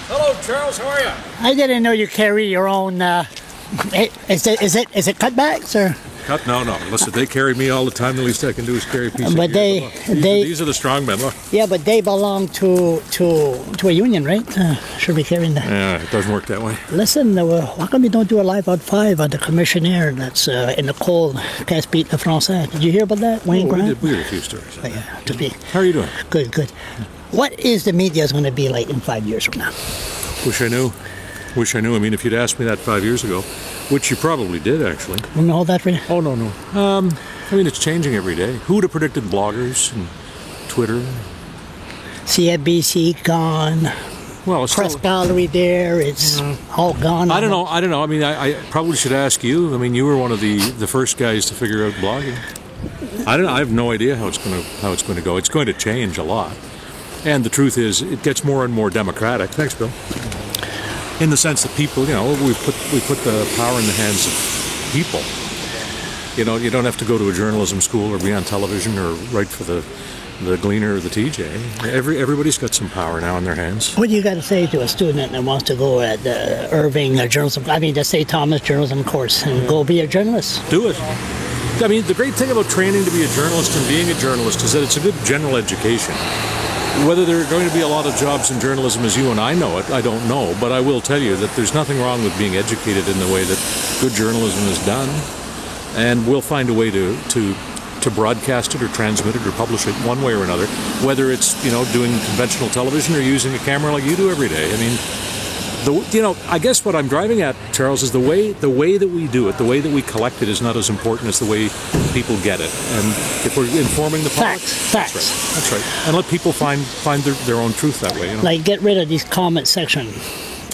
Hello, Charles. How are you? I didn't know you carry your own. Is it cutbacks or? Cut? No. Listen, they carry me all the time. The least I can do is carry a piece of But gear. These are the strong men. Look. Yeah, but they belong to a union, right? Should be carrying that. Yeah, it doesn't work that way. Listen, how come you don't do a live out 5 on the commissionaire that's in the cold Casse Pete Le Français? Did you hear about that, Wayne Grant? We did a few stories. Oh, yeah, to be. How are you doing? Good. What is the media going to be like in 5 years from now? Wish I knew. I mean, if you'd asked me that 5 years ago, which you probably did, actually. You know that really? Oh, no. I mean, it's changing every day. Who would have predicted bloggers and Twitter? CNBC gone. Well, it's press still, gallery there. It's all gone. I don't know. I mean, I probably should ask you. I mean, you were one of the first guys to figure out blogging. I have no idea how it's going to go. It's going to change a lot. And the truth is, it gets more and more democratic. Thanks, Bill. In the sense that people, we put the power in the hands of people. You don't have to go to a journalism school or be on television or write for the Gleaner or the TJ. Everybody's got some power now in their hands. What do you got to say to a student that wants to go at the Irving journalism? I mean, the St. Thomas journalism course and go be a journalist? Do it. I mean, the great thing about training to be a journalist and being a journalist is that it's a good general education. Whether there are going to be a lot of jobs in journalism as you and I know it, I don't know. But I will tell you that there's nothing wrong with being educated in the way that good journalism is done. And we'll find a way to broadcast it or transmit it or publish it one way or another. Whether it's, doing conventional television or using a camera like you do every day. I mean, I guess what I'm driving at, Charles, is the way that we do it, the way that we collect it is not as important as the way people get it. And if we're informing the public, facts. That's right. And let people find their own truth that way. Like get rid of these comment section.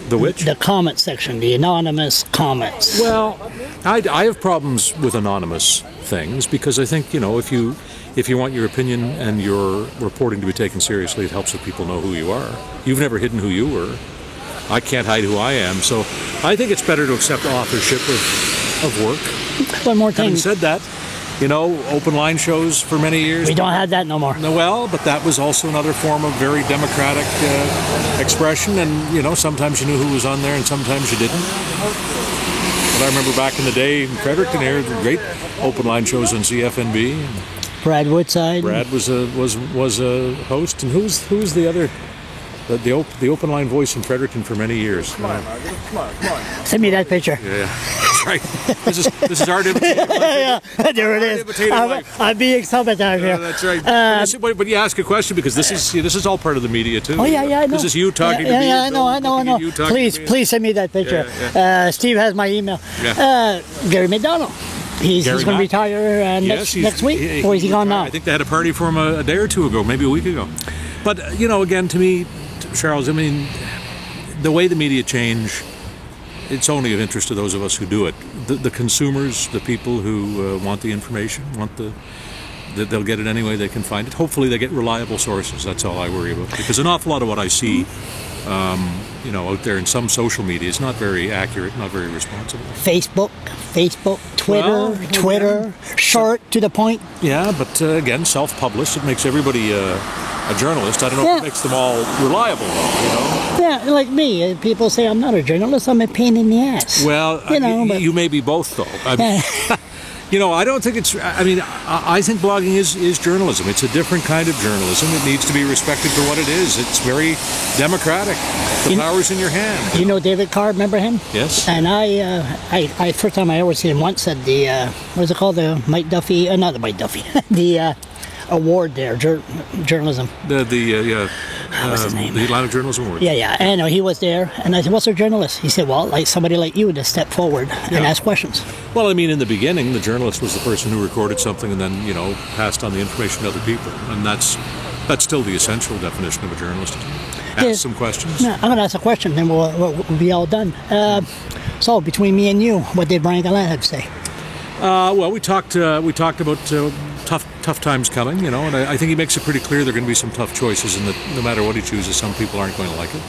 The which? The comment section, the anonymous comments. Well, I have problems with anonymous things because I think if you want your opinion and your reporting to be taken seriously, it helps if people know who you are. You've never hidden who you were. I can't hide who I am, so I think it's better to accept authorship of work. One more thing. Having said that, open line shows for many years. We don't have that no more. No, well, but that was also another form of very democratic expression, and sometimes you knew who was on there, and sometimes you didn't. But I remember back in the day in Fredericton here, the great open line shows on CFNB. Brad Woodside. Brad was a host, and who was the other? The open line voice in Fredericton for many years. Come on. Send me that picture. Yeah, that's right. This is our imitative life. Yeah, there it is. I'm being sabotaged here. That's right. But you ask a question because this is all part of the media too. Oh yeah, I know. This is you talking to me. Yeah, I know. Please send me that picture. Yeah. Steve has my email. Yeah. Gary McDonald. He's going to retire next week, or is he gone now? I think they had a party for him a day or two ago, maybe a week ago. But again, to me, Charles, I mean, the way the media change, it's only of interest to those of us who do it. The consumers, the people who want the information, they'll get it any way they can find it. Hopefully they get reliable sources. That's all I worry about. Because an awful lot of what I see, out there in some social media is not very accurate, not very responsible. Facebook, Twitter, short, to the point. Yeah, but again, self-published. It makes everybody a journalist. I don't know if it makes them all reliable, though, Yeah, like me. People say I'm not a journalist. I'm a pain in the ass. Well, you may be both, though. I mean, I don't think it's... I mean, I think blogging is journalism. It's a different kind of journalism. It needs to be respected for what it is. It's very democratic. The power's in your hand. You know David Carr, remember him? Yes. And I first time I ever seen him once said what is it called? The Mike Duffy... not the Mike Duffy. The... award there, journalism. What's his name? The Atlantic Journalism Award. Yeah. And he was there, and I said, "What's a journalist?" He said, "Well, like somebody like you to step forward and ask questions." Well, I mean, in the beginning, the journalist was the person who recorded something and then, passed on the information to other people, and that's still the essential definition of a journalist. Ask some questions. No, I'm going to ask a question, then we'll be all done. So, between me and you, what did Brian Gallant have to say? Well, we talked about tough times coming, and I think he makes it pretty clear there are going to be some tough choices, and that no matter what he chooses, some people aren't going to like it.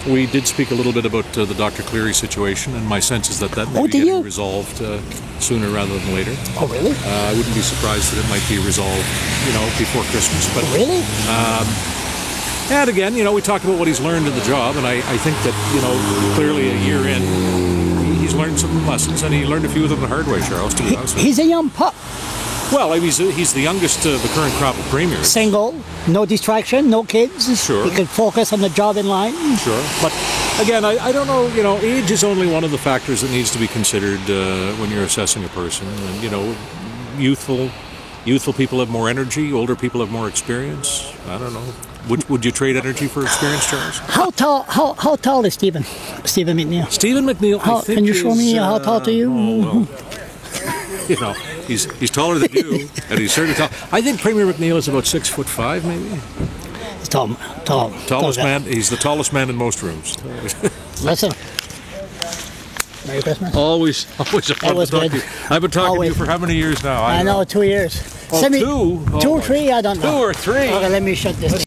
We did speak a little bit about the Dr. Cleary situation, and my sense is that may Oh, be did getting you? resolved sooner rather than later. Oh, really? I wouldn't be surprised that it might be resolved, before Christmas. But Really? and again, we talked about what he's learned in the job, and I think that, clearly a year in, he's learned some lessons, and he learned a few of them the hard way, Charles, to be honest with you. He's a young pup. Well, I mean, he's the youngest of the current crop of premiers. Single, no distraction, no kids. Sure. He can focus on the job in line. Sure. But again, I don't know, age is only one of the factors that needs to be considered when you're assessing a person. And, youthful people have more energy, older people have more experience. I don't know. Would you trade energy for experience, Charles? How tall is Stephen McNeil? Stephen McNeil, I think can you show me how tall to you? Oh, well, he's taller than you, and he's certainly tall. I think Premier McNeil is about 6'5", maybe. He's tall. Tallest guy. man. He's the tallest man in most rooms. Listen. Merry Christmas. Always a fun to was talk good. to you. I've been talking to you Always. for how many years now? I know, 2 years. Oh, Send me- two? Oh, 2 or my. 3, I don't know. 2 or 3? Okay, let me shut this down.